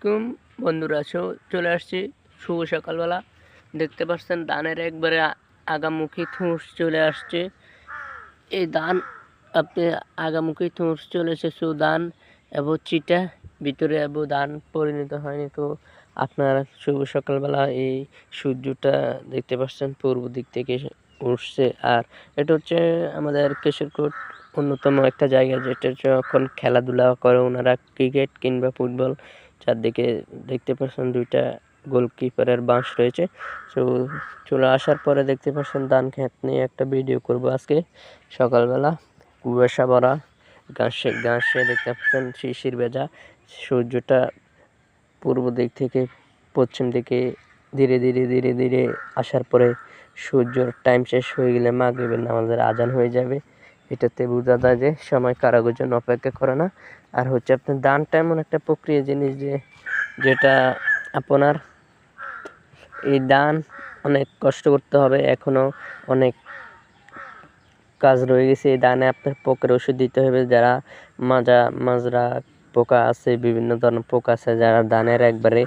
আলাইকুম বন্ধুরা, চলে আসছি শুভ সকালবেলা। দেখতে পাচ্ছেন ধানের একবারে আগামুখী থুঁস চলে আসছে। এই ধান আপনি আগামুখী থুঁস চলে এসেছে, ধান এবং চিটা ভিতরে এবং ধান পরিণত হয়নি। তো আপনার শুভ সকালবেলা এই সূর্যটা দেখতে পাচ্ছেন পূর্ব দিক থেকে উঠছে। আর এটা হচ্ছে আমাদের কেশরকোট অন্যতম একটা জায়গা, যেটা যখন খেলাধুলা করে ওনারা, ক্রিকেট কিংবা ফুটবল। চারদিকে দেখতে পাচ্ছেন দুইটা গোলকিপারের বাঁশ রয়েছে। তো চলে আসার পরে দেখতে পাচ্ছেন ধান ক্ষেত নিয়ে একটা ভিডিও করব আজকে সকালবেলা। কুয়াশা ভরা, ঘাসে দেখতে পাচ্ছেন শিশির ভেজা। সূর্যটা পূর্ব দিক থেকে পশ্চিম দিকে ধীরে ধীরে ধীরে ধীরে আসার পরে সূর্যর টাইম শেষ হয়ে গেলে মাগরিবের নামাজের আজান হয়ে যাবে। এটাতে বোঝা যায় যে সময় কারোর জন্য অপেক্ষা করে না। আর হচ্ছে আপনার দানটা এমন একটা প্রক্রিয়া জিনিস যেটা আপনার এই দান অনেক কষ্ট করতে হবে। এখনও অনেক কাজ রয়ে গেছে। এই দানে আপনার পোকার ওষুধ দিতে হবে। যারা মাজরা পোকা আছে, বিভিন্ন ধরনের পোকা আছে, যারা ধানের একবারে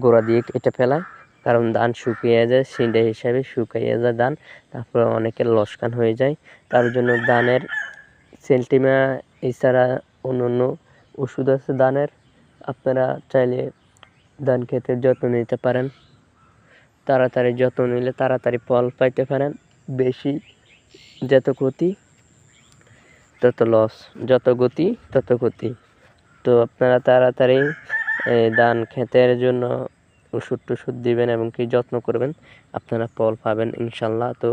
গোড়া দিয়ে কেটে ফেলায়, কারণ ধান শুকিয়ে যায়, সিঁড়ে হিসাবে শুকিয়ে যায় ধান, তারপরে অনেকের লোকসান হয়ে যায়। তার জন্য ধানের সেন্টিমা এছাড়া অন্য ওষুধ আছে ধানের। আপনারা চাইলে ধান ক্ষেতের যত্ন নিতে পারেন। তাড়াতাড়ি যত্ন নিলে তাড়াতাড়ি ফল পাইতে পারেন। বেশি যত ক্ষতি তত লস, যত গতি তত ক্ষতি। তো আপনারা তাড়াতাড়ি ধান ক্ষেতের জন্য ওষুধ দিবেন এবং কি যত্ন করবেন, আপনারা ফল পাবেন ইনশাল্লাহ। তো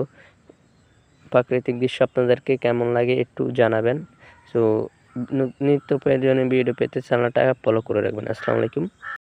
প্রাকৃতিক দৃশ্য আপনাদেরকে কেমন লাগে একটু জানাবেন। তো নিত্য প্রয়োজনীয় ভিডিও পেতে চ্যানেলটা ফলো করে রাখবেন। আসসালামু আলাইকুম।